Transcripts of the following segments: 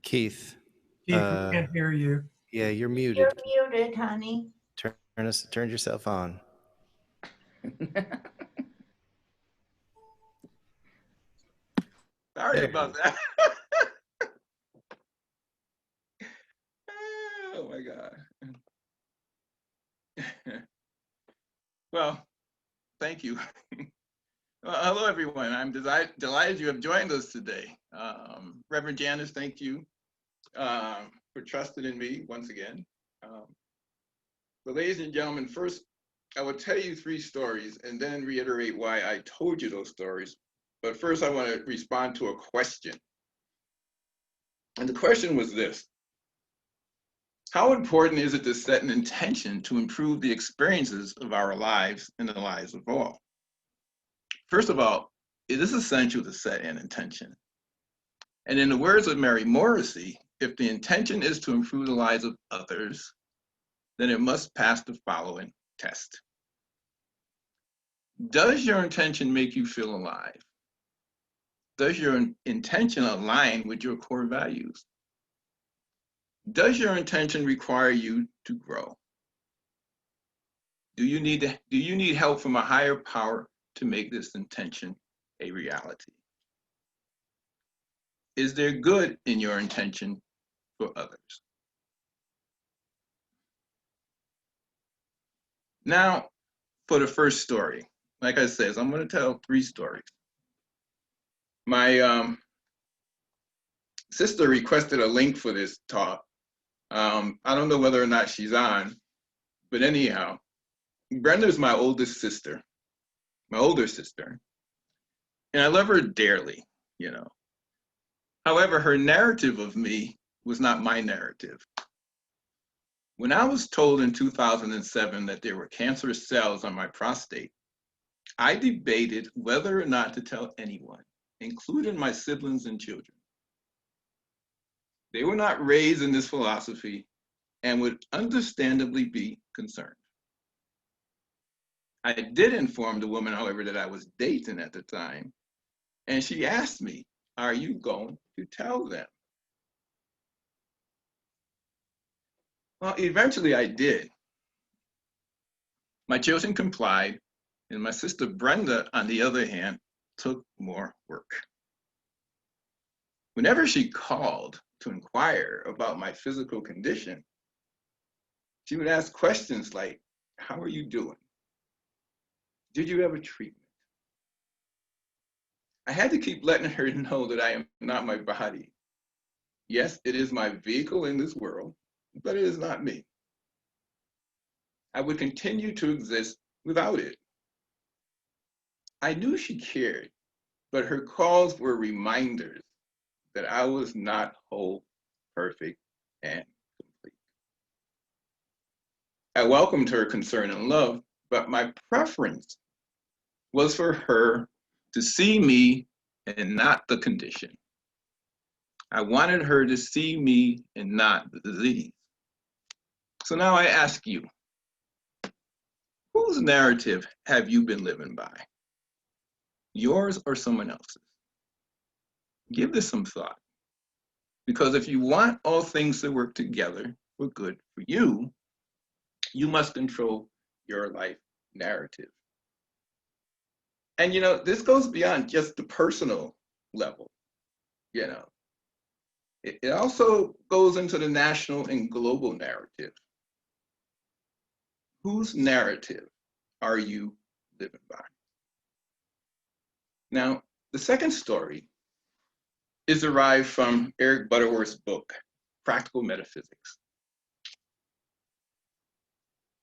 Keith, Keith, we can't hear you. yeah, you're You're muted. muted, honey. Turn yourself on. Sorry There. about that. Oh my God. Well, thank you. Hello, everyone. I'm delighted you have joined us today. Reverend Janice, thank you for trusting in me once again. But ladies and gentlemen, first, I will tell you 3 stories and then reiterate why I told you those stories. But first, I want to respond to a question. And the question was this: how important is it to set an intention to improve the experiences of our lives and the lives of all? First of all, it is essential to set an intention. And in the words of Mary Morrissey, if the intention is to improve the lives of others, then it must pass the following test. Does your intention make you feel alive? Does your intention align with your core values? Does your intention require you to grow? Do you need help from a higher power to make this intention a reality? Is there good in your intention for others? Now, for the first story, like I said, I'm going to tell 3 stories. My sister requested a link for this talk. I don't know whether or not she's on, but anyhow, Brenda's my older sister, and I love her dearly, you know. However, her narrative of me was not my narrative. When I was told in 2007 that there were cancerous cells on my prostate, I debated whether or not to tell anyone, including my siblings and children. They were not raised in this philosophy and would understandably be concerned. I did inform the woman, however, that I was dating at the time, and she asked me, "Are you going to tell them?" Well, eventually I did. My children complied, and my sister Brenda, on the other hand, took more work. Whenever she called to inquire about my physical condition, she would ask questions like, "How are you doing? Did you have a treatment?" I had to keep letting her know that I am not my body. Yes, it is my vehicle in this world, but it is not me. I would continue to exist without it. I knew she cared, but her calls were reminders that I was not whole, perfect, and complete. I welcomed her concern and love, but my preference was for her to see me and not the condition. I wanted her to see me and not the disease. So now I ask you, whose narrative have you been living by? Yours or someone else's? Give this some thought. Because if you want all things to work together for good for you, you must control your life narrative. And you know, this goes beyond just the personal level, you know. It also goes into the national and global narrative. Whose narrative are you living by? Now, the second story is derived from Eric Butterworth's book, Practical Metaphysics.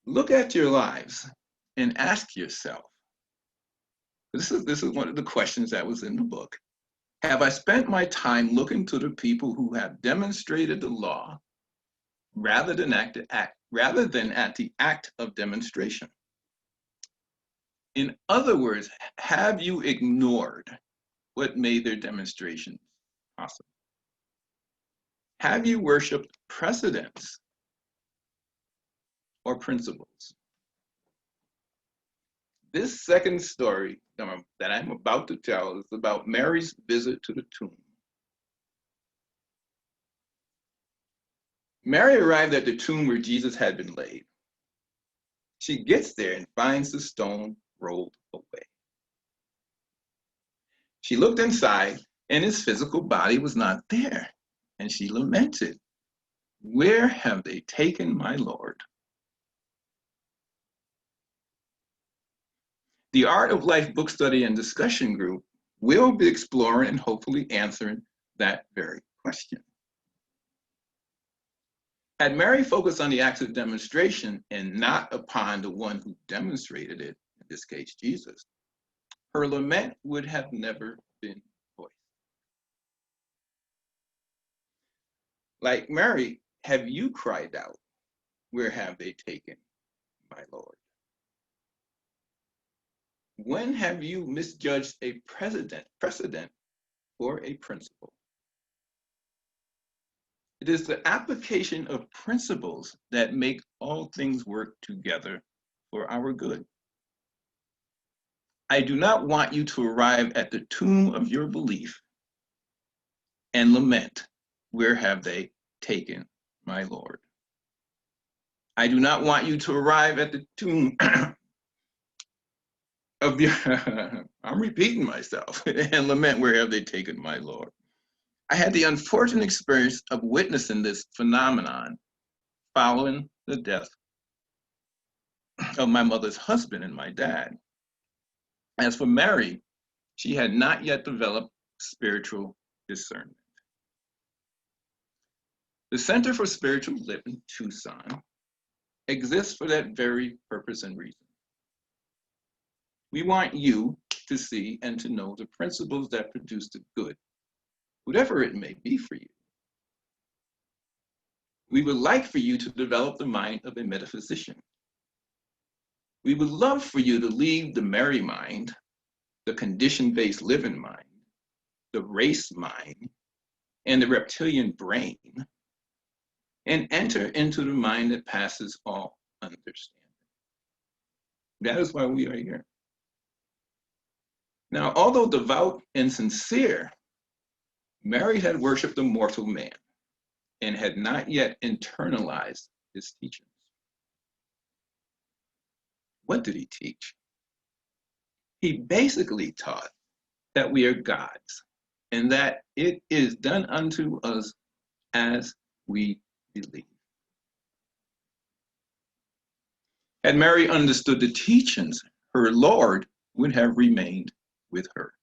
Look at your lives and ask yourself, this is one of the questions that was in the book. Have I spent my time looking to the people who have demonstrated the law rather than at the act of demonstration? In other words, have you ignored what made their demonstrations possible? Have you worshiped precedents or principles? This second story that I'm about to tell is about Mary's visit to the tomb. Mary arrived at the tomb where Jesus had been laid. She gets there and finds the stone rolled away. She looked inside, and his physical body was not there, and she lamented, "Where have they taken my Lord?" The Art of Life book study and discussion group will be exploring and hopefully answering that very question. Had Mary focused on the act of demonstration and not upon the one who demonstrated it, in this case, Jesus, her lament would have never been voiced. Like Mary, have you cried out, "Where have they taken my Lord?" When have you misjudged a precedent or a principle? It is the application of principles that make all things work together for our good. I do not want you to arrive at the tomb of your belief and lament, "Where have they taken my Lord?" I do not want you to arrive at the tomb of your, I'm repeating myself, and lament, "Where have they taken my Lord?" I had the unfortunate experience of witnessing this phenomenon following the death of my mother's husband and my dad. As for Mary, she had not yet developed spiritual discernment. The Center for Spiritual Living, Tucson, exists for that very purpose and reason. We want you to see and to know the principles that produce the good, whatever it may be for you. We would like for you to develop the mind of a metaphysician. We would love for you to leave the Mary mind, the condition-based living mind, the race mind, and the reptilian brain, and enter into the mind that passes all understanding. That is why we are here. Now, although devout and sincere, Mary had worshiped a mortal man and had not yet internalized his teachings. What did he teach? He basically taught that we are gods and that it is done unto us as we believe. Had Mary understood the teachings, her Lord would have remained with her.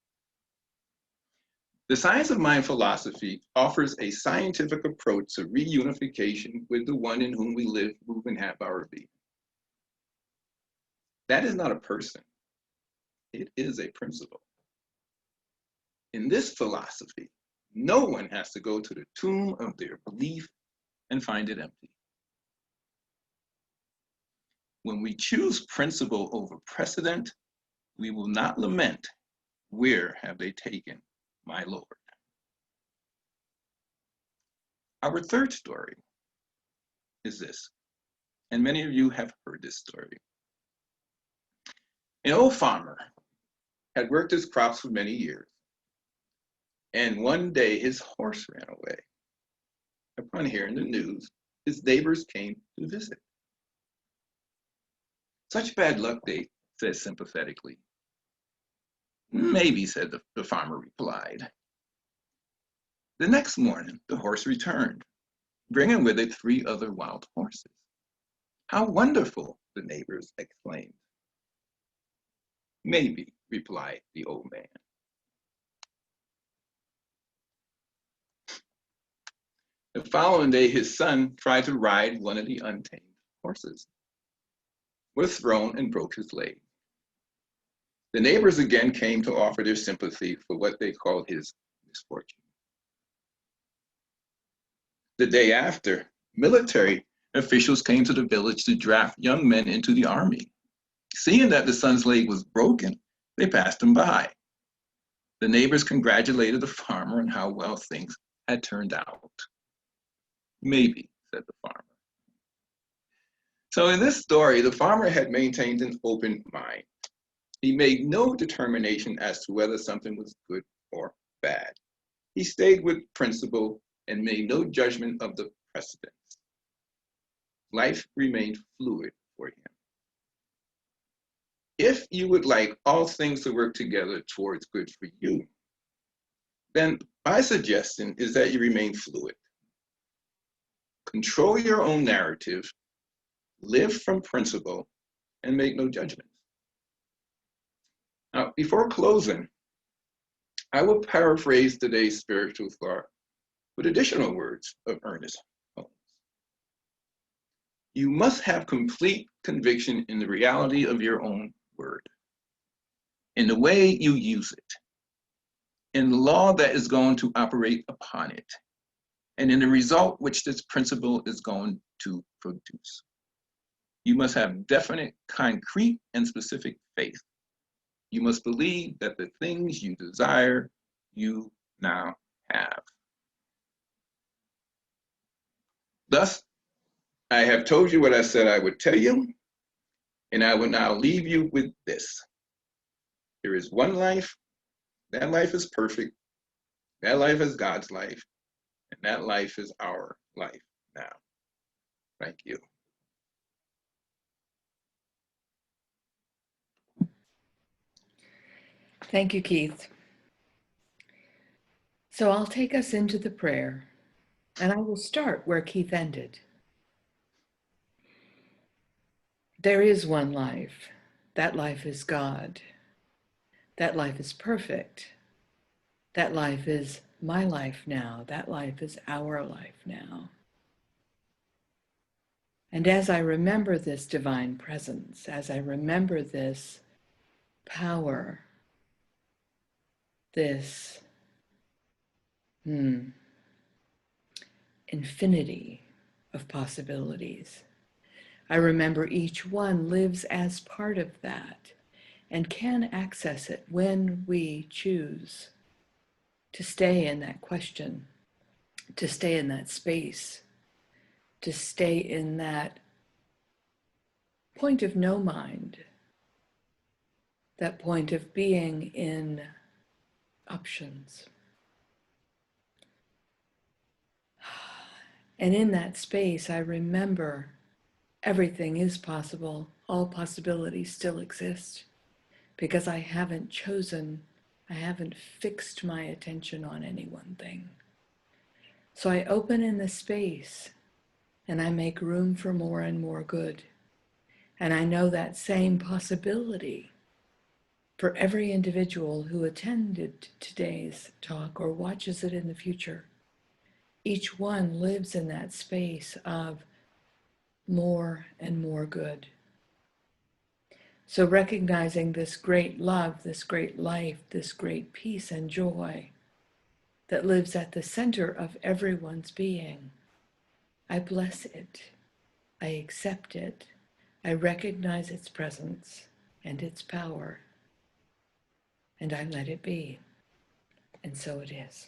The science of mind philosophy offers a scientific approach to reunification with the one in whom we live, move, and have our being. That is not a person. It is a principle. In this philosophy, no one has to go to the tomb of their belief and find it empty. When we choose principle over precedent, we will not lament, "Where have they taken my Lord?" Our third story is this, and many of you have heard this story. An old farmer had worked his crops for many years, and one day his horse ran away. Upon hearing the news, his neighbors came to visit. "Such bad luck," they said sympathetically. "Maybe," said the farmer replied. The next morning, the horse returned, bringing with it 3 other wild horses. "How wonderful," the neighbors exclaimed. "Maybe," replied the old man. The following day, his son tried to ride one of the untamed horses, was thrown and broke his leg. The neighbors again came to offer their sympathy for what they called his misfortune. The day after, military officials came to the village to draft young men into the army. Seeing that the son's leg was broken, they passed him by. The neighbors congratulated the farmer on how well things had turned out. "Maybe," said the farmer. So in this story, the farmer had maintained an open mind. He made no determination as to whether something was good or bad. He stayed with principle and made no judgment of the precedents. life remained fluid for him. If you would like all things to work together towards good for you, then my suggestion is that you remain fluid. Control your own narrative, live from principle, and make no judgments. Now, before closing, I will paraphrase today's spiritual thought with additional words of Ernest Holmes. You must have complete conviction in the reality of your own word, in the way you use it, in the law that is going to operate upon it, and in the result which this principle is going to produce. You must have definite, concrete, and specific faith. You must believe that the things you desire, you now have. Thus, I have told you what I said I would tell you, and I will now leave you with this. There is one life. That life is perfect. That life is God's life. And that life is our life now. Thank you. Thank you, Keith. So I'll take us into the prayer, and I will start where Keith ended. There is one life. That life is God. That life is perfect. That life is my life now. That life is our life now. And as I remember this divine presence, as I remember this power, this infinity of possibilities, I remember each one lives as part of that and can access it when we choose to stay in that question, to stay in that space, to stay in that point of no mind, that point of being in options. And in that space, I remember everything is possible. All possibilities still exist because I haven't chosen, I haven't fixed my attention on any one thing. So I open in the space and I make room for more and more good. And I know that same possibility for every individual who attended today's talk or watches it in the future. Each one lives in that space of more and more good. So recognizing this great love, this great life, this great peace and joy that lives at the center of everyone's being, I bless it, I accept it, I recognize its presence and its power, and I let it be. And so it is.